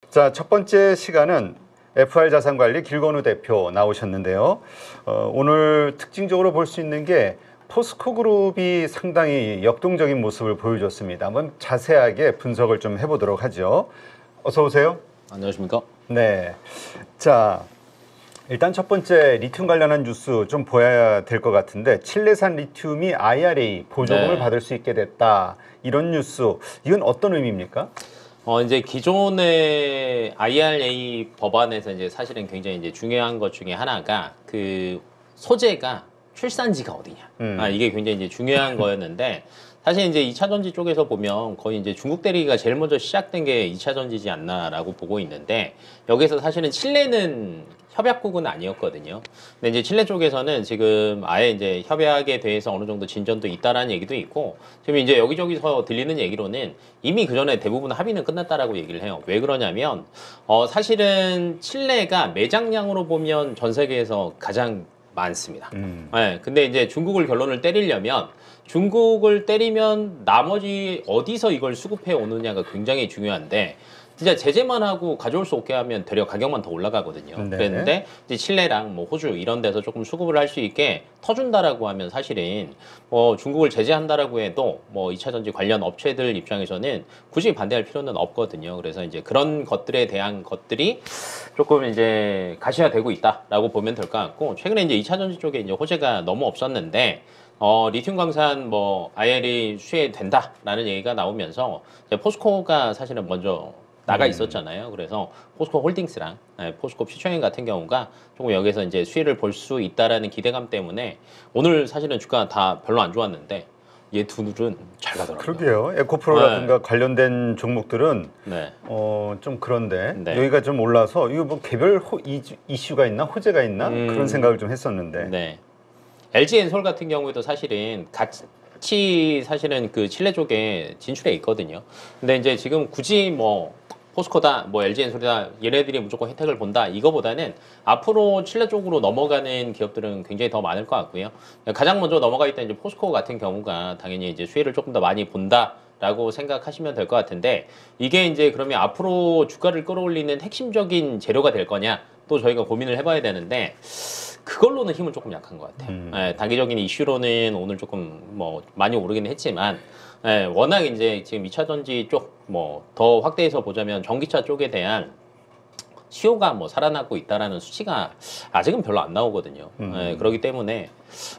자, 첫 번째 시간은 FR자산관리 길건우 대표 나오셨는데요. 오늘 특징적으로 볼 수 있는 게 포스코그룹이 상당히 역동적인 모습을 보여줬습니다. 한번 자세하게 분석을 좀 해보도록 하죠. 어서 오세요. 안녕하십니까? 네. 자, 일단 첫 번째 리튬 관련한 뉴스 좀 보여야 될 것 같은데 칠레산 리튬이 IRA 보조금을 네. 받을 수 있게 됐다. 이런 뉴스, 이건 어떤 의미입니까? 이제 기존의 IRA 법안에서 이제 사실은 굉장히 이제 중요한 것 중에 하나가 그 소재가 출산지가 어디냐. 이게 굉장히 이제 중요한 거였는데 사실 이제 2차 전지 쪽에서 보면 거의 이제 중국 대리가 제일 먼저 시작된 게 2차 전지지 않나라고 보고 있는데 여기서 사실은 칠레는 협약국은 아니었거든요. 근데 이제 칠레 쪽에서는 지금 아예 이제 협약에 대해서 어느 정도 진전도 있다라는 얘기도 있고 지금 이제 여기저기서 들리는 얘기로는 이미 그 전에 대부분 합의는 끝났다라고 얘기를 해요. 왜 그러냐면 사실은 칠레가 매장량으로 보면 전 세계에서 가장 많습니다. 네, 근데 이제 중국을 결론을 때리려면 중국을 때리면 나머지 어디서 이걸 수급해 오느냐가 굉장히 중요한데 진짜 제재만 하고 가져올 수 없게 하면 되려 가격만 더 올라가거든요. 네. 그랬는데 이제 칠레랑 뭐 호주 이런 데서 조금 수급을 할 수 있게 터준다라고 하면 사실은 중국을 제재한다라고 해도 뭐 2차 전지 관련 업체들 입장에서는 굳이 반대할 필요는 없거든요. 그래서 이제 그런 것들에 대한 것들이 조금 이제 가시화되고 있다라고 보면 될 것 같고 최근에 이제 2차 전지 쪽에 이제 호재가 너무 없었는데 리튬 광산 뭐 IRA 수혜된다라는 얘기가 나오면서 이제 포스코가 사실은 먼저 나가 있었잖아요. 그래서 포스코 홀딩스랑 포스코 퓨처인 같은 경우가 조금 여기서 이제 수혜를 볼 수 있다라는 기대감 때문에 오늘 사실은 주가 다 별로 안 좋았는데 얘 두 둘은 잘 가더라고요. 그러게요. 에코프로라든가 관련된 종목들은 네. 좀 그런데 네. 여기가 좀 올라서 이거 뭐 개별 이슈가 있나 호재가 있나 그런 생각을 좀 했었는데. 네. LG 엔솔 같은 경우에도 사실은 같이 사실은 그 칠레 쪽에 진출해 있거든요. 근데 이제 지금 굳이 뭐 포스코다, 뭐 LG 엔솔이다, 얘네들이 무조건 혜택을 본다 이거보다는 앞으로 칠레 쪽으로 넘어가는 기업들은 굉장히 더 많을 것 같고요. 가장 먼저 넘어가 있던 이제 포스코 같은 경우가 당연히 이제 수혜를 조금 더 많이 본다라고 생각하시면 될 것 같은데 이게 이제 그러면 앞으로 주가를 끌어올리는 핵심적인 재료가 될 거냐 또 저희가 고민을 해봐야 되는데. 그걸로는 힘은 조금 약한 것 같아요. 단기적인 이슈로는 오늘 조금 뭐 많이 오르긴 했지만 워낙 이제 지금 2차 전지 쪽 뭐 더 확대해서 보자면 전기차 쪽에 대한 수요가 뭐 살아나고 있다라는 수치가 아직은 별로 안 나오거든요. 그렇기 때문에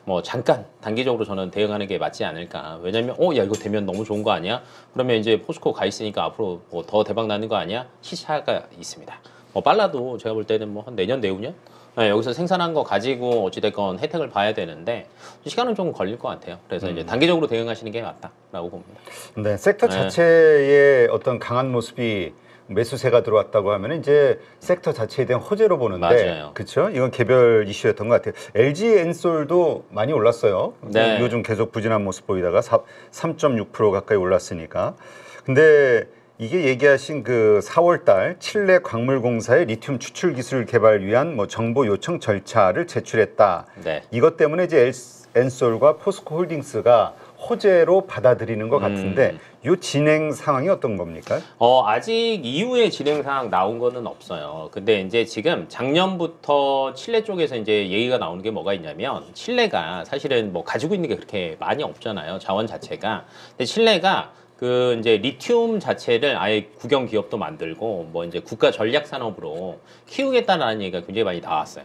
뭐 잠깐 단기적으로 저는 대응하는 게 맞지 않을까. 왜냐면 야 이거 되면 너무 좋은 거 아니야? 그러면 이제 포스코 가 있으니까 앞으로 뭐 더 대박 나는 거 아니야? 시차가 있습니다. 뭐 빨라도 제가 볼 때는 뭐 한 내년 내후년 여기서 생산한 거 가지고 어찌됐건 혜택을 봐야 되는데 시간은 좀 걸릴 것 같아요. 그래서 이제 단기적으로 대응하시는 게 맞다라고 봅니다. 네, 섹터 자체의 어떤 강한 모습이 매수세가 들어왔다고 하면 이제 섹터 자체에 대한 호재로 보는데, 맞아요. 그렇죠? 이건 개별 이슈였던 것 같아요. LG 엔솔도 많이 올랐어요. 네. 요즘 계속 부진한 모습 보이다가 3.6% 가까이 올랐으니까. 근데 이게 얘기하신 그 4월달 칠레 광물공사의 리튬 추출 기술 개발 위한 뭐 정보 요청 절차를 제출했다. 네. 이것 때문에 이제 엔솔과 포스코 홀딩스가 호재로 받아들이는 것 같은데 이 진행 상황이 어떤 겁니까? 아직 이후에 진행 사항 나온 거는 없어요. 근데 이제 지금 작년부터 칠레 쪽에서 이제 얘기가 나오는 게 뭐가 있냐면 칠레가 사실은 뭐 가지고 있는 게 그렇게 많이 없잖아요. 자원 자체가. 근데 칠레가 그 이제 리튬 자체를 아예 국영 기업도 만들고 뭐 이제 국가 전략 산업으로 키우겠다라는 얘기가 굉장히 많이 나왔어요.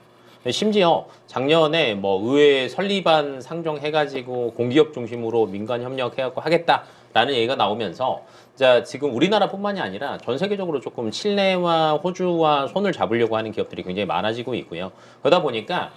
심지어 작년에 뭐 의회 설립안 상정해가지고 공기업 중심으로 민간 협력해갖고 하겠다라는 얘기가 나오면서 자 지금 우리나라뿐만이 아니라 전 세계적으로 조금 칠레와 호주와 손을 잡으려고 하는 기업들이 굉장히 많아지고 있고요. 그러다 보니까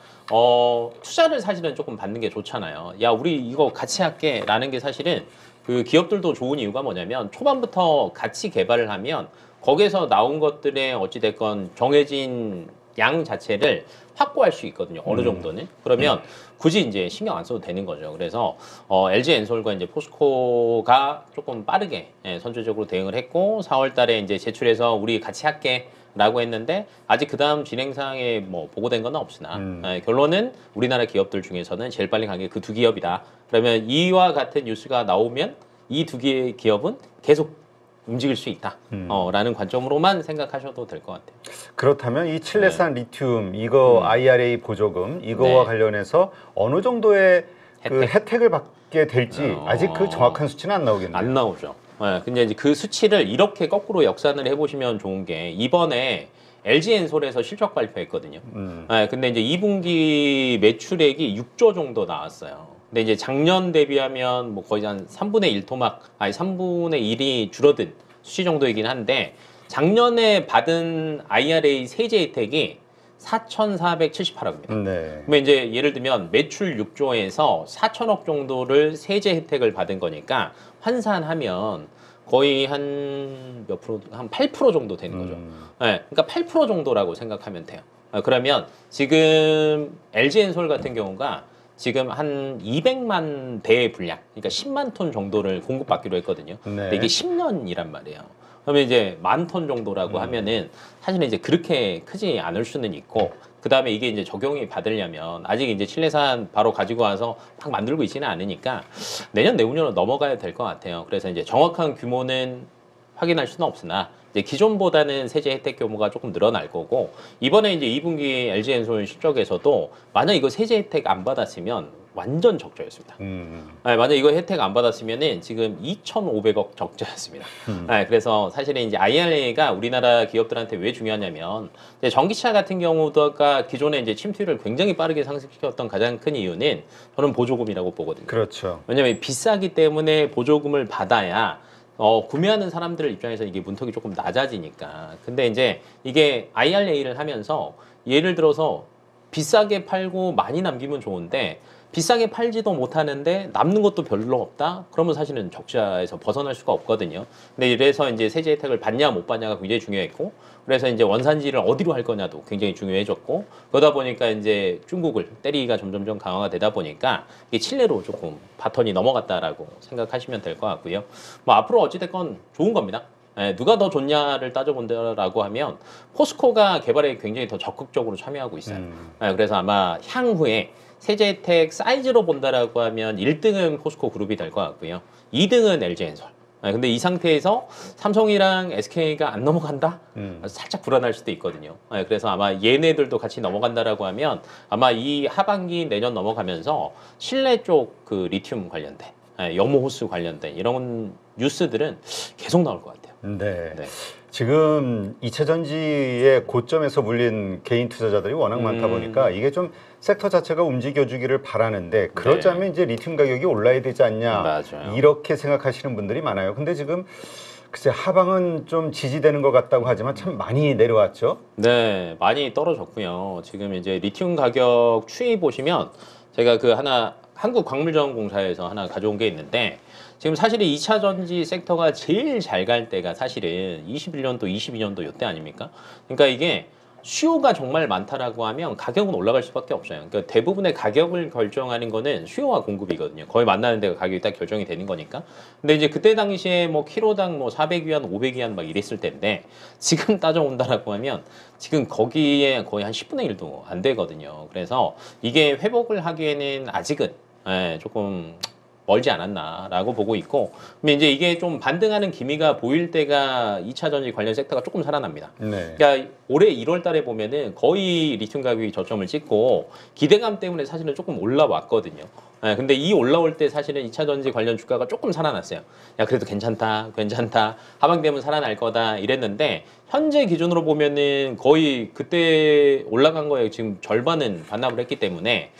투자를 사실은 조금 받는 게 좋잖아요. 야 우리 이거 같이 할게라는 게 사실은 그 기업들도 좋은 이유가 뭐냐면 초반부터 같이 개발을 하면 거기에서 나온 것들의 어찌됐건 정해진 양 자체를 확보할 수 있거든요. 어느 정도는. 그러면 굳이 이제 신경 안 써도 되는 거죠. 그래서 LG 엔솔과 이제 포스코가 조금 빠르게 선제적으로 대응을 했고 4월 달에 이제 제출해서 우리 같이 할게. 라고 했는데 아직 그 다음 진행 사항에 뭐 보고된 건 없으나 결론은 우리나라 기업들 중에서는 제일 빨리 간 게 그 두 기업이다. 그러면 이와 같은 뉴스가 나오면 이 두 개의 기업은 계속 움직일 수 있다. 라는 관점으로만 생각하셔도 될 것 같아요. 그렇다면 이 칠레산 리튬 이거 IRA 보조금 이거와 네. 관련해서 어느 정도의 그 혜택을 받게 될지 아직 그 정확한 수치는 안 나오겠네요. 안 나오죠. 네, 근데 이제 그 수치를 이렇게 거꾸로 역산을 해보시면 좋은 게 이번에 LG엔솔에서 실적 발표했거든요. 네, 근데 이제 2분기 매출액이 6조 정도 나왔어요. 근데 이제 작년 대비하면 뭐 거의 한 3분의 1 토막, 아니 3분의 1이 줄어든 수치 정도이긴 한데 작년에 받은 IRA 세제 혜택이 4,478억입니다. 네. 그러면 이제 예를 들면 매출 6조에서 4천억 정도를 세제 혜택을 받은 거니까 환산하면 거의 한 몇 프로, 한 8% 정도 되는 거죠. 네, 그러니까 8% 정도라고 생각하면 돼요. 그러면 지금 LG엔솔 같은 경우가 지금 한 200만 대 분량, 그러니까 10만 톤 정도를 공급받기로 했거든요. 네. 근데 이게 10년이란 말이에요. 그러면 이제 10,000톤 정도라고 하면은 사실은 이제 그렇게 크지 않을 수는 있고, 그 다음에 이게 이제 적용이 받으려면 아직 이제 칠레산 바로 가지고 와서 막 만들고 있지는 않으니까 내년 내후년으로 넘어가야 될 것 같아요. 그래서 이제 정확한 규모는 확인할 수는 없으나 이제 기존보다는 세제 혜택 규모가 조금 늘어날 거고, 이번에 이제 2분기 LG엔솔 실적에서도 만약 이거 세제 혜택 안 받았으면 완전 적자였습니다. 네, 만약 이거 혜택 안 받았으면은 지금 2,500억 적자였습니다. 네, 그래서 사실은 이제 IRA가 우리나라 기업들한테 왜 중요하냐면 이제 전기차 같은 경우가 기존에 이제 침투율을 굉장히 빠르게 상승시켰던 가장 큰 이유는 저는 보조금이라고 보거든요. 그렇죠. 왜냐하면 비싸기 때문에 보조금을 받아야 구매하는 사람들 입장에서 이게 문턱이 조금 낮아지니까. 근데 이제 이게 IRA를 하면서 예를 들어서 비싸게 팔고 많이 남기면 좋은데 비싸게 팔지도 못하는데 남는 것도 별로 없다? 그러면 사실은 적자에서 벗어날 수가 없거든요. 근데 이래서 이제 세제 혜택을 받냐 못 받냐가 굉장히 중요했고, 그래서 이제 원산지를 어디로 할 거냐도 굉장히 중요해졌고, 그러다 보니까 이제 중국을 때리기가 점점점 강화가 되다 보니까 이게 칠레로 조금 바톤이 넘어갔다라고 생각하시면 될 것 같고요. 뭐 앞으로 어찌됐건 좋은 겁니다. 누가 더 좋냐를 따져본다라고 하면 포스코가 개발에 굉장히 더 적극적으로 참여하고 있어요. 그래서 아마 향후에 세제 혜택 사이즈로 본다라고 하면 1등은 포스코 그룹이 될 것 같고요. 2등은 LG엔솔. 근데 이 상태에서 삼성이랑 SK가 안 넘어간다? 살짝 불안할 수도 있거든요. 그래서 아마 얘네들도 같이 넘어간다라고 하면 아마 이 하반기 내년 넘어가면서 실내 쪽 그 리튬 관련된, 염호 호스 관련된 이런 뉴스들은 계속 나올 것 같아요. 네. 네. 지금 2차 전지의 고점에서 물린 개인 투자자들이 워낙 많다 보니까 이게 좀 섹터 자체가 움직여주기를 바라는데 그러자면 이제 리튬 가격이 올라야 되지 않냐 맞아요. 이렇게 생각하시는 분들이 많아요. 근데 지금 글쎄 하방은 좀 지지되는 것 같다고 하지만 참 많이 내려왔죠. 네, 많이 떨어졌고요. 지금 이제 리튬 가격 추이 보시면 제가 그 하나 한국광물자원공사에서 하나 가져온 게 있는데, 지금 사실은 2차 전지 섹터가 제일 잘 갈 때가 사실은 21년도, 22년도 이때 아닙니까? 그러니까 이게 수요가 정말 많다라고 하면 가격은 올라갈 수밖에 없어요. 그러니까 대부분의 가격을 결정하는 거는 수요와 공급이거든요. 거의 만나는 데가 가격이 딱 결정이 되는 거니까. 근데 이제 그때 당시에 뭐 키로당 뭐 400위안, 500위안 막 이랬을 텐데 지금 따져온다라고 하면 지금 거기에 거의 한 10분의 1도 안 되거든요. 그래서 이게 회복을 하기에는 아직은 조금 멀지 않았나라고 보고 있고, 근데 이제 이게 좀 반등하는 기미가 보일 때가 2차 전지 관련 섹터가 조금 살아납니다. 네. 그러니까 올해 1월 달에 보면은 거의 리튬 가격이 저점을 찍고 기대감 때문에 사실은 조금 올라왔거든요. 근데 이 올라올 때 사실은 2차 전지 관련 주가가 조금 살아났어요. 야, 그래도 괜찮다, 하반기 되면 살아날 거다 이랬는데 현재 기준으로 보면은 거의 그때 올라간 거에 지금 절반은 반납을 했기 때문에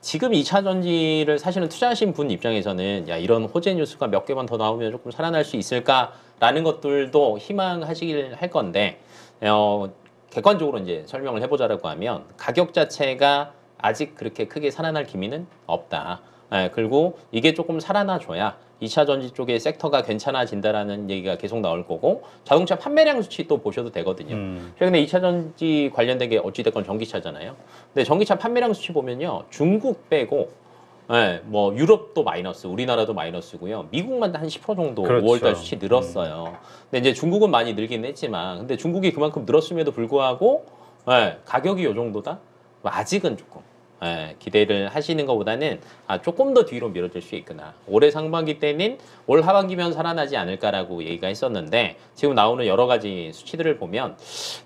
지금 2차 전지를 사실은 투자하신 분 입장에서는 야, 이런 호재 뉴스가 몇 개만 더 나오면 조금 살아날 수 있을까라는 것들도 희망하시길 할 건데, 객관적으로 이제 설명을 해보자라고 하면 가격 자체가 아직 그렇게 크게 살아날 기미는 없다. 그리고 이게 조금 살아나줘야 2차 전지 쪽의 섹터가 괜찮아진다라는 얘기가 계속 나올 거고, 자동차 판매량 수치 또 보셔도 되거든요. 최근에 2차 전지 관련된 게 어찌됐건 전기차잖아요. 근데 전기차 판매량 수치 보면요, 중국 빼고 뭐 유럽도 마이너스, 우리나라도 마이너스고요. 미국만 한 10% 정도 그렇죠. 5월달 수치 늘었어요. 근데 이제 중국은 많이 늘긴 했지만, 근데 중국이 그만큼 늘었음에도 불구하고 가격이 요 정도다? 아직은 조금 기대를 하시는 것보다는 조금 더 뒤로 미뤄질 수 있구나. 올해 상반기 때는 올 하반기면 살아나지 않을까라고 얘기가 했었는데 지금 나오는 여러 가지 수치들을 보면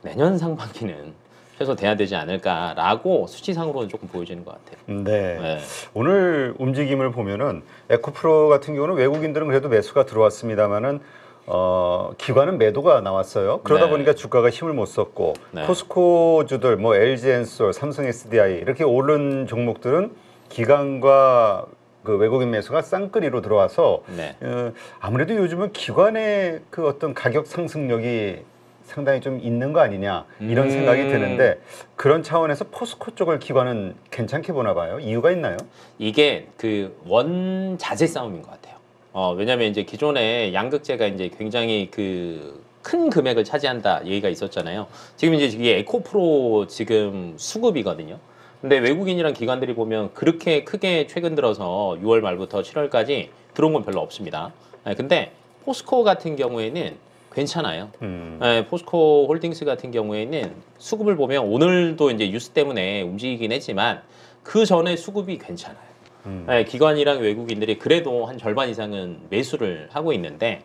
내년 상반기는 최소 돼야 되지 않을까라고 수치상으로는 조금 보여지는 것 같아요. 네. 네. 오늘 움직임을 보면은 에코프로 같은 경우는 외국인들은 그래도 매수가 들어왔습니다만은 기관은 매도가 나왔어요. 그러다 네. 보니까 주가가 힘을 못 썼고 네. 포스코주들 뭐 LG엔솔, 삼성 SDI 이렇게 오른 종목들은 기관과 그 외국인 매수가 쌍끌이로 들어와서 네. 아무래도 요즘은 기관의 그 어떤 가격 상승력이 상당히 좀 있는 거 아니냐 이런 생각이 드는데 그런 차원에서 포스코 쪽을 기관은 괜찮게 보나 봐요. 이유가 있나요? 이게 그 원자재 싸움인 것 같아요. 왜냐면 이제 기존에 양극재가 이제 굉장히 그 큰 금액을 차지한다 얘기가 있었잖아요. 지금 이제 이게 에코프로 지금 수급이거든요. 근데 외국인이랑 기관들이 보면 그렇게 크게 최근 들어서 6월 말부터 7월까지 들어온 건 별로 없습니다. 근데 포스코 같은 경우에는 괜찮아요. 포스코 홀딩스 같은 경우에는 수급을 보면 오늘도 이제 뉴스 때문에 움직이긴 했지만 그 전에 수급이 괜찮아요. 기관이랑 외국인들이 그래도 한 절반 이상은 매수를 하고 있는데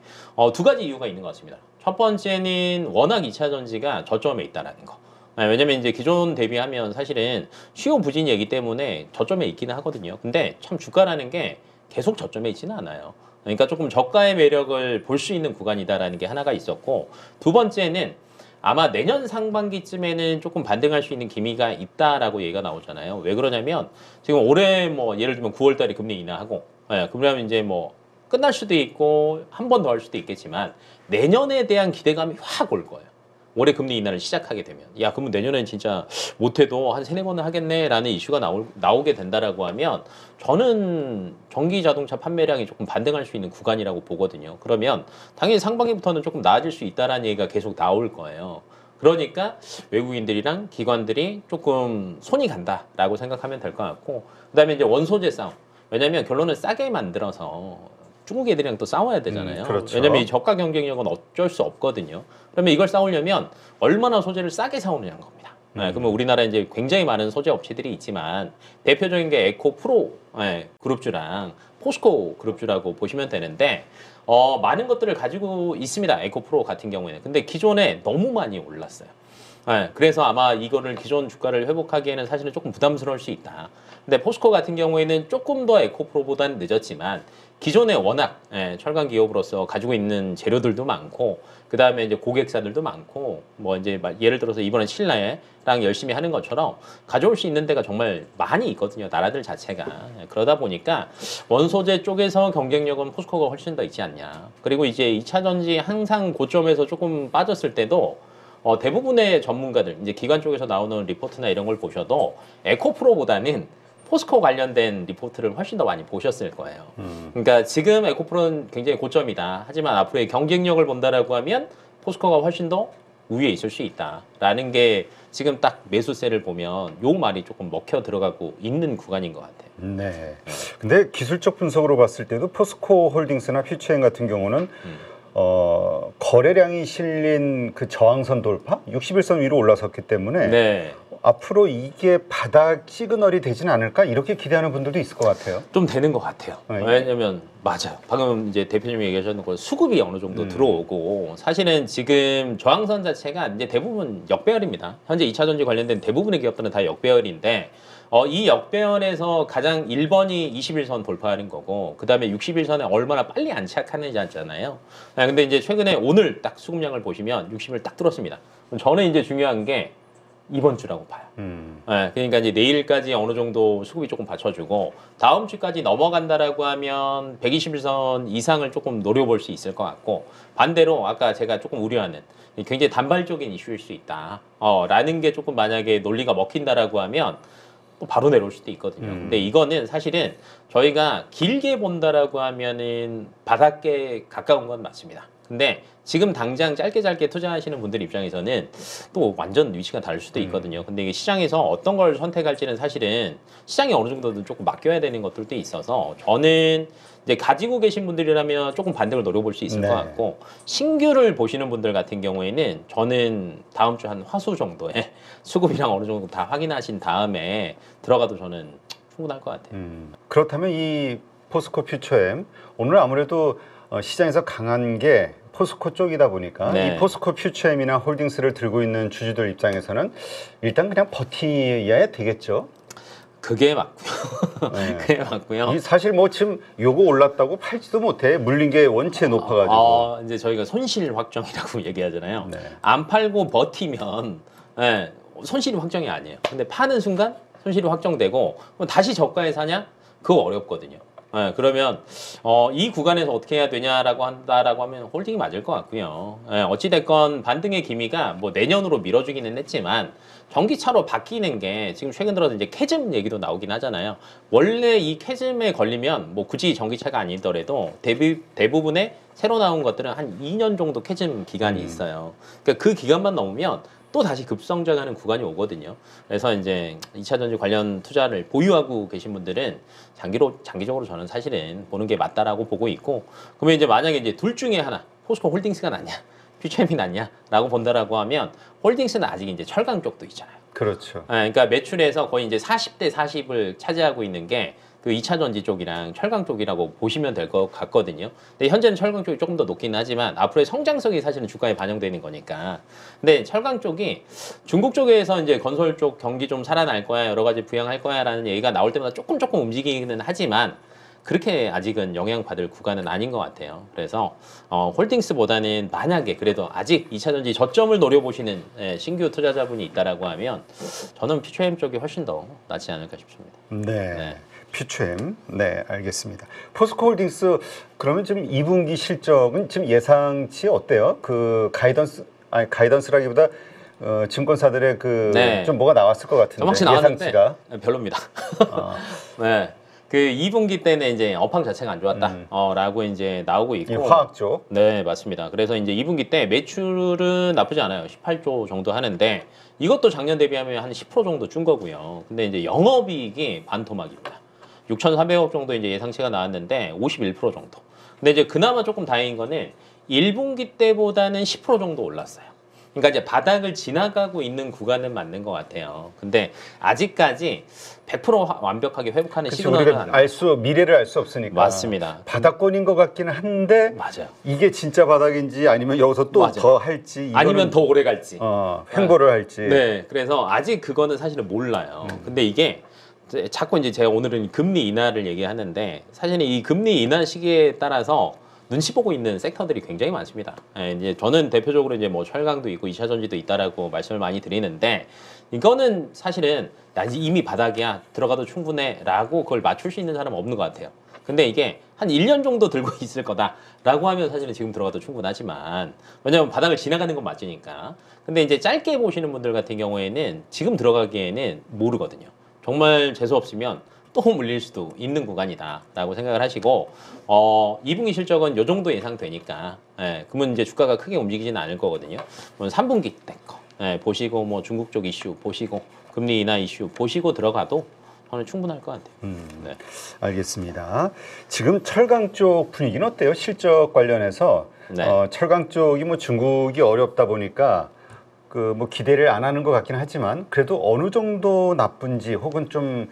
두 가지 이유가 있는 것 같습니다. 첫 번째는 워낙 2차 전지가 저점에 있다라는 거. 왜냐면 이제 기존 대비하면 사실은 수요 부진이기 때문에 저점에 있기는 하거든요. 근데 참 주가라는 게 계속 저점에 있지는 않아요. 그러니까 조금 저가의 매력을 볼 수 있는 구간이다라는 게 하나가 있었고 두 번째는 아마 내년 상반기쯤에는 조금 반등할 수 있는 기미가 있다라고 얘기가 나오잖아요. 왜 그러냐면 지금 올해 뭐 예를 들면 9월 달에 금리 인하하고 그러면 이제 뭐 끝날 수도 있고 한 번 더 할 수도 있겠지만 내년에 대한 기대감이 확 올 거예요. 올해 금리 인하를 시작하게 되면 야 그러면 내년엔 진짜 못해도 한 3-4번은 하겠네 라는 이슈가 나오게 된다라고 하면 저는 전기 자동차 판매량이 조금 반등할 수 있는 구간이라고 보거든요. 그러면 당연히 상반기부터는 조금 나아질 수 있다라는 얘기가 계속 나올 거예요. 그러니까 외국인들이랑 기관들이 조금 손이 간다라고 생각하면 될 것 같고 그다음에 이제 원소재 싸움. 왜냐하면 결론은 싸게 만들어서 중국 애들이랑 또 싸워야 되잖아요. 그렇죠. 왜냐면 이 저가 경쟁력은 어쩔 수 없거든요. 그러면 이걸 싸우려면 얼마나 소재를 싸게 사오느냐는 겁니다. 그러면 우리나라에 이제 굉장히 많은 소재 업체들이 있지만 대표적인 게 에코프로 그룹주랑 포스코 그룹주라고 보시면 되는데 많은 것들을 가지고 있습니다. 에코프로 같은 경우에는. 근데 기존에 너무 많이 올랐어요. 그래서 아마 이거를 기존 주가를 회복하기에는 사실은 조금 부담스러울 수 있다. 근데 포스코 같은 경우에는 조금 더 에코프로보다는 늦었지만 기존에 워낙 철강 기업으로서 가지고 있는 재료들도 많고 그 다음에 이제 고객사들도 많고 뭐 이제 예를 들어서 이번에 신라랑 열심히 하는 것처럼 가져올 수 있는 데가 정말 많이 있거든요. 나라들 자체가. 그러다 보니까 원소재 쪽에서 경쟁력은 포스코가 훨씬 더 있지 않냐. 그리고 이제 2차 전지 항상 고점에서 조금 빠졌을 때도 대부분의 전문가들, 이제 기관 쪽에서 나오는 리포트나 이런 걸 보셔도 에코프로보다는 포스코 관련된 리포트를 훨씬 더 많이 보셨을 거예요. 그러니까 지금 에코프로는 굉장히 고점이다. 하지만 앞으로의 경쟁력을 본다라고 하면 포스코가 훨씬 더 위에 있을 수 있다라는 게 지금 딱 매수세를 보면 요 말이 조금 먹혀 들어가고 있는 구간인 것 같아요. 네. 근데 기술적 분석으로 봤을 때도 포스코 홀딩스나 퓨처엔 같은 경우는 거래량이 실린 그 저항선 돌파 61선 위로 올라섰기 때문에 네. 앞으로 이게 바닥 시그널이 되진 않을까 이렇게 기대하는 분들도 있을 것 같아요. 좀 되는 것 같아요. 네. 왜냐면 맞아요. 방금 이제 대표님이 얘기하셨는 거 수급이 어느 정도 들어오고 사실은 지금 저항선 자체가 이제 대부분 역배열입니다. 현재 2차 전지 관련된 대부분의 기업들은 다 역배열인데 이 역배열에서 가장 1번이 21선 돌파하는 거고 그 다음에 61선에 얼마나 빨리 안착하느냐잖아요. 근데 이제 최근에 오늘 딱 수급량을 보시면 60을 딱 뚫었습니다. 저는 이제 중요한 게 이번 주라고 봐요. 그러니까 이제 내일까지 어느 정도 수급이 조금 받쳐주고 다음 주까지 넘어간다라고 하면 121선 이상을 조금 노려볼 수 있을 것 같고 반대로 아까 제가 조금 우려하는 굉장히 단발적인 이슈일 수 있다. 라는 게 조금 만약에 논리가 먹힌다라고 하면 또 바로 내려올 수도 있거든요. 근데 이거는 사실은 저희가 길게 본다라고 하면은 바닥에 가까운 건 맞습니다. 근데 지금 당장 짧게 투자하시는 분들 입장에서는 또 완전 위치가 다를 수도 있거든요. 근데 이게 시장에서 어떤 걸 선택할지는 사실은 시장에 어느 정도는 조금 맡겨야 되는 것들도 있어서 저는 이제 가지고 계신 분들이라면 조금 반등을 노려볼 수 있을 네. 것 같고 신규를 보시는 분들 같은 경우에는 저는 다음 주 한 화수 정도에 수급이랑 어느 정도 다 확인하신 다음에 들어가도 저는 충분할 것 같아요. 그렇다면 이 포스코 퓨처엠 오늘 아무래도 시장에서 강한 게 포스코 쪽이다 보니까 네. 이 포스코 퓨처엠이나 홀딩스를 들고 있는 주주들 입장에서는 일단 그냥 버티야 되겠죠. 그게 맞고요. 네. 그게 맞고요. 이 사실 뭐 지금 요거 올랐다고 팔지도 못해. 물린 게 원체 높아가지고. 이제 저희가 손실 확정이라고 얘기하잖아요. 네. 안 팔고 버티면 예, 손실이 확정이 아니에요. 근데 파는 순간 손실이 확정되고 그럼 다시 저가에 사냐? 그거 어렵거든요. 예, 그러면 이 구간에서 어떻게 해야 되냐라고 한다라고 하면 홀딩이 맞을 것 같고요. 예, 어찌됐건 반등의 기미가 뭐 내년으로 미뤄주기는 했지만 전기차로 바뀌는 게 지금 최근 들어서 이제 캐즘 얘기도 나오긴 하잖아요. 원래 이 캐즘에 걸리면 뭐 굳이 전기차가 아니더라도 대부분의 새로 나온 것들은 한 2년 정도 캐즘 기간이 있어요. 그러니까 그 기간만 넘으면 또 다시 급성장하는 구간이 오거든요. 그래서 이제 2차 전지 관련 투자를 보유하고 계신 분들은 장기적으로 저는 사실은 보는 게 맞다라고 보고 있고, 그러면 이제 만약에 이제 둘 중에 하나, 포스코 홀딩스가 낫냐, 퓨처엠이 낫냐라고 본다라고 하면 홀딩스는 아직 이제 철강 쪽도 있잖아요. 그렇죠. 그러니까 매출에서 거의 이제 40대 40을 차지하고 있는 게 그 2차 전지 쪽이랑 철강 쪽이라고 보시면 될 것 같거든요. 근데 현재는 철강 쪽이 조금 더 높긴 하지만 앞으로의 성장성이 사실은 주가에 반영되는 거니까. 근데 철강 쪽이 중국 쪽에서 이제 건설 쪽 경기 좀 살아날 거야, 여러 가지 부양할 거야라는 얘기가 나올 때마다 조금 움직이기는 하지만 그렇게 아직은 영향받을 구간은 아닌 것 같아요. 그래서 홀딩스보다는 만약에 그래도 아직 2차 전지 저점을 노려보시는 신규 투자자분이 있다라고 하면 저는 퓨처엠 쪽이 훨씬 더 낫지 않을까 싶습니다. 네. 네. 퓨처엠. 네, 알겠습니다. 포스코 홀딩스 그러면 지금 2분기 실적은 지금 예상치 어때요? 그 가이던스라기보다 증권사들의 그 네. 좀 뭐가 나왔을 것 같은데 정확히 나왔는데 예상치가. 별로입니다. 어, 네. 그 2분기 때는 이제 업황 자체가 안 좋았다. 라고 이제 나오고 이 있고. 화학 쪽. 네, 맞습니다. 그래서 이제 2분기 때 매출은 나쁘지 않아요. 18조 정도 하는데 이것도 작년 대비하면 한 10% 정도 준 거고요. 근데 이제 영업이익이 반토막입니다. 6,400억 정도 이제 예상치가 나왔는데 51% 정도. 근데 이제 그나마 조금 다행인 거는 1분기 때보다는 10% 정도 올랐어요. 그러니까 이제 바닥을 지나가고 있는 구간은 맞는 것 같아요. 근데 아직까지 100% 완벽하게 회복하는 그치, 시그널은 우리가 안 미래를 알 수 없으니까. 맞습니다. 바닥권인 것 같기는 한데 맞아요. 이게 진짜 바닥인지 아니면 여기서 또 맞아요. 더 할지 아니면 더 오래 갈지. 횡보를 할지. 네, 그래서 아직 그거는 사실은 몰라요. 근데 이게 자꾸 이제 제가 오늘은 금리 인하를 얘기하는데 사실은 이 금리 인하 시기에 따라서 눈치 보고 있는 섹터들이 굉장히 많습니다. 이제 저는 대표적으로 이제 뭐 철강도 있고 2차 전지도 있다라고 말씀을 많이 드리는데 이거는 사실은 나 이미 바닥이야 들어가도 충분해라고 그걸 맞출 수 있는 사람은 없는 것 같아요. 근데 이게 한 1년 정도 들고 있을 거다라고 하면 사실은 지금 들어가도 충분하지만 왜냐하면 바닥을 지나가는 건 맞으니까. 근데 이제 짧게 보시는 분들 같은 경우에는 지금 들어가기에는 모르거든요. 정말 재수 없으면 또 물릴 수도 있는 구간이다라고 생각을 하시고 2분기 실적은 요 정도 예상되니까 그러면 이제 주가가 크게 움직이지는 않을 거거든요. 3분기 때 거 보시고 뭐 중국 쪽 이슈 보시고 금리 인하 이슈 보시고 들어가도 저는 충분할 것 같아요. 네. 알겠습니다. 지금 철강 쪽 분위기는 어때요? 실적 관련해서 네. 철강 쪽이 뭐 중국이 어렵다 보니까 그 뭐 기대를 안 하는 것 같긴 하지만 그래도 어느 정도 나쁜지 혹은 좀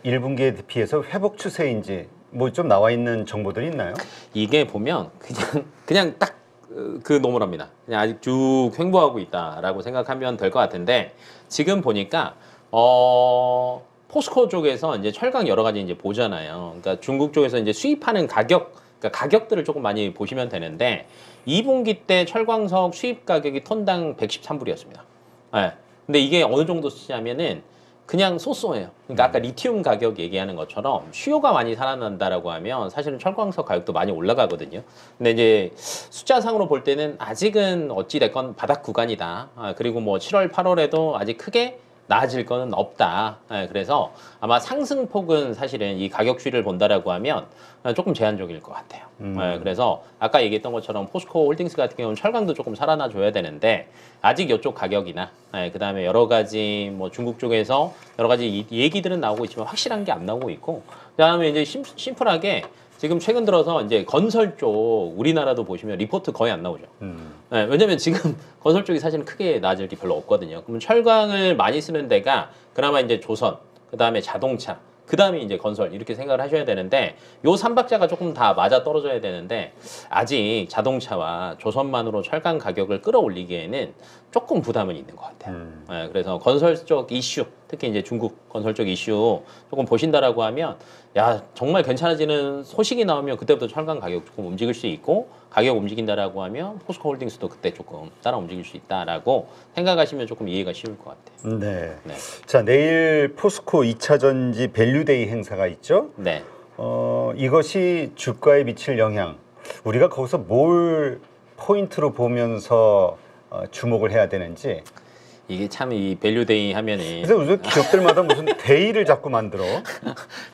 1분기에 비해서 회복 추세인지 뭐 좀 나와 있는 정보들이 있나요? 이게 보면 그냥 딱 그 노멀합니다. 그냥 아직 쭉 횡보하고 있다라고 생각하면 될 것 같은데 지금 보니까 포스코 쪽에서 이제 철강 여러 가지 이제 보잖아요. 그러니까 중국 쪽에서 이제 수입하는 그러니까 가격들을 조금 많이 보시면 되는데 2분기 때 철광석 수입 가격이 톤당 113불이었습니다. 네. 근데 이게 어느 정도 쓰냐면은 그냥 소소해요. 그러니까 아까 리튬 가격 얘기하는 것처럼 수요가 많이 살아난다라고 하면 사실은 철광석 가격도 많이 올라가거든요. 근데 이제 숫자상으로 볼 때는 아직은 어찌 됐건 바닥 구간이다. 그리고 뭐 7월, 8월에도 아직 크게 나아질 거는 없다. 예, 그래서 아마 상승폭은 사실은 이 가격 추이를 본다라고 하면 조금 제한적일 것 같아요. 예, 그래서 아까 얘기했던 것처럼 포스코 홀딩스 같은 경우는 철강도 조금 살아나 줘야 되는데 아직 이쪽 가격이나 그다음에 여러 가지 뭐 중국 쪽에서 여러 가지 얘기들은 나오고 있지만 확실한 게 안 나오고 있고 그다음에 이제 심플하게 지금 최근 들어서 이제 건설 쪽 우리나라도 보시면 리포트 거의 안 나오죠. 네, 왜냐면 지금 건설 쪽이 사실은 크게 나아질 게 별로 없거든요. 그러면 철강을 많이 쓰는 데가 그나마 이제 조선, 그 다음에 자동차, 그 다음에 이제 건설 이렇게 생각을 하셔야 되는데 요 삼박자가 조금 다 맞아 떨어져야 되는데 아직 자동차와 조선만으로 철강 가격을 끌어올리기에는 조금 부담은 있는 것 같아요. 네, 그래서 건설 쪽 이슈, 특히 이제 중국 건설 쪽 이슈 조금 보신다라고 하면 야 정말 괜찮아지는 소식이 나오면 그때부터 철강 가격 조금 움직일 수 있고 가격 움직인다라고 하면 포스코 홀딩스도 그때 조금 따라 움직일 수 있다라고 생각하시면 조금 이해가 쉬울 것 같아요. 네. 네. 자, 내일 포스코 2차 전지 밸류데이 행사가 있죠. 네. 이것이 주가에 미칠 영향, 우리가 거기서 뭘 포인트로 보면서 주목을 해야 되는지. 이게 참 이 밸류데이 하면은 그래서 요즘 기업들마다 무슨 데이를 자꾸 만들어.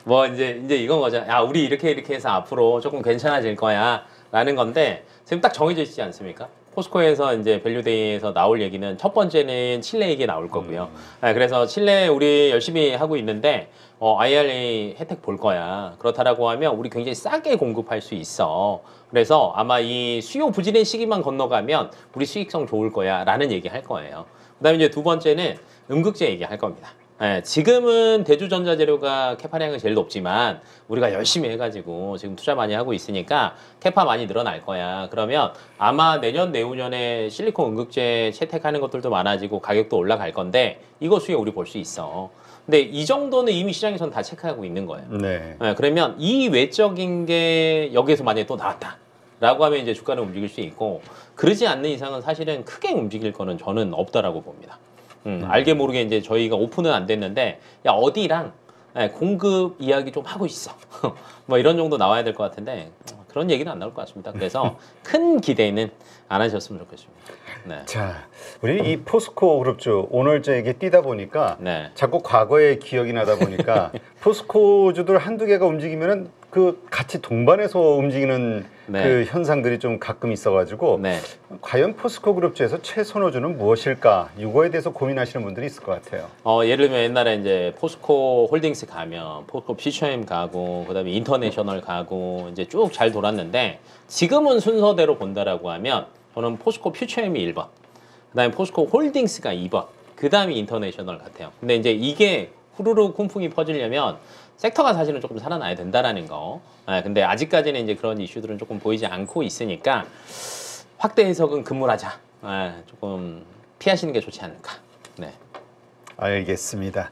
뭐 이제 이건 거죠. 야 우리 이렇게 해서 앞으로 조금 괜찮아질 거야라는 건데 지금 딱 정해져 있지 않습니까? 포스코에서 이제 밸류데이에서 나올 얘기는 첫 번째는 칠레 얘기 나올 거고요. 그래서 칠레 우리 열심히 하고 있는데 IRA 혜택 볼 거야. 그렇다라고 하면 우리 굉장히 싸게 공급할 수 있어. 그래서 아마 이 수요 부진의 시기만 건너가면 우리 수익성 좋을 거야라는 얘기 할 거예요. 그다음에 이제 두 번째는 음극재 얘기할 겁니다. 지금은 대주전자재료가 캐파량은 제일 높지만 우리가 열심히 해가지고 지금 투자 많이 하고 있으니까 캐파 많이 늘어날 거야. 그러면 아마 내년 내후년에 실리콘 음극재 채택하는 것들도 많아지고 가격도 올라갈 건데 이거 수요 우리 볼 수 있어. 근데 이 정도는 이미 시장에서는 다 체크하고 있는 거예요. 네. 그러면 이 외적인 게 여기에서 만약에 또 나왔다. 라고 하면 이제 주가는 움직일 수 있고 그러지 않는 이상은 사실은 크게 움직일 거는 저는 없다라고 봅니다. 알게 모르게 이제 저희가 오픈은 안 됐는데 야 어디랑 공급 이야기 좀 하고 있어. 뭐 이런 정도 나와야 될 것 같은데 그런 얘기는 안 나올 것 같습니다. 그래서 큰 기대는 안 하셨으면 좋겠습니다. 네. 자, 우리 이 포스코 그룹주 오늘 저에게 뛰다 보니까 네. 자꾸 과거의 기억이 나다 보니까 포스코주들 한두 개가 움직이면은 그 같이 동반해서 움직이는 네. 그 현상들이 좀 가끔 있어가지고 네. 과연 포스코 그룹주에서 최선호주는 무엇일까? 이거에 대해서 고민하시는 분들이 있을 것 같아요. 예를 들면 옛날에 이제 포스코 홀딩스 가면 포스코 퓨처엠 가고 그다음에 인터내셔널 가고 이제 쭉 잘 돌았는데 지금은 순서대로 본다라고 하면 저는 포스코 퓨처엠이 1번, 그다음에 포스코 홀딩스가 2번, 그다음에 인터내셔널 같아요. 근데 이제 이게 후루룩 훈풍이 퍼지려면 섹터가 사실은 조금 살아나야 된다라는 거. 근데 아직까지는 이제 그런 이슈들은 조금 보이지 않고 있으니까 확대 해석은 금물하자. 조금 피하시는 게 좋지 않을까. 네. 알겠습니다.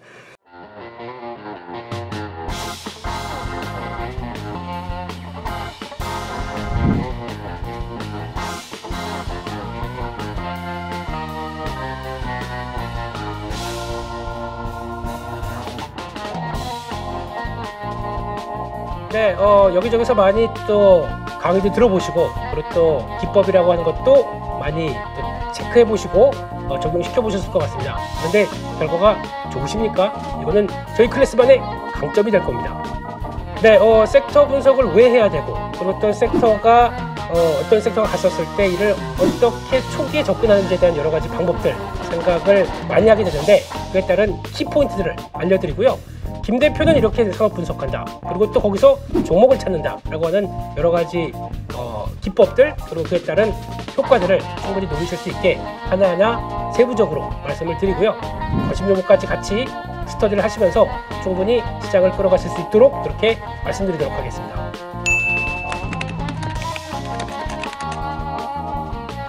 네, 여기저기서 많이 또 강의도 들어보시고 그리고 또 기법이라고 하는 것도 많이 또 체크해 보시고 적용시켜 보셨을 것 같습니다. 그런데 결과가 좋으십니까? 이거는 저희 클래스만의 강점이 될 겁니다. 네, 섹터 분석을 왜 해야 되고 그리고 어떤 섹터가 갔었을 때 이를 어떻게 초기에 접근하는지에 대한 여러 가지 방법들 생각을 많이 하게 되는데 그에 따른 키포인트들을 알려드리고요. 김 대표는 이렇게 상업 분석한다. 그리고 또 거기서 종목을 찾는다. 라고 하는 여러 가지 기법들 그리고 그에 따른 효과들을 충분히 노리실 수 있게 하나하나 세부적으로 말씀을 드리고요. 거심 종목까지 같이 스터디를 하시면서 충분히 시장을 끌어가실 수 있도록 그렇게 말씀드리도록 하겠습니다.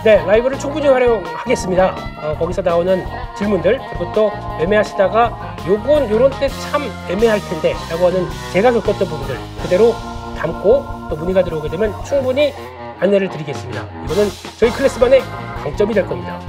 네, 라이브를 충분히 활용하겠습니다. 거기서 나오는 질문들 그리고 또 매매하시다가 요런 때 참 애매할 텐데 라고 하는 제가 겪었던 부분들 그대로 담고 또 문의가 들어오게 되면 충분히 안내를 드리겠습니다. 이거는 저희 클래스만의 강점이 될 겁니다.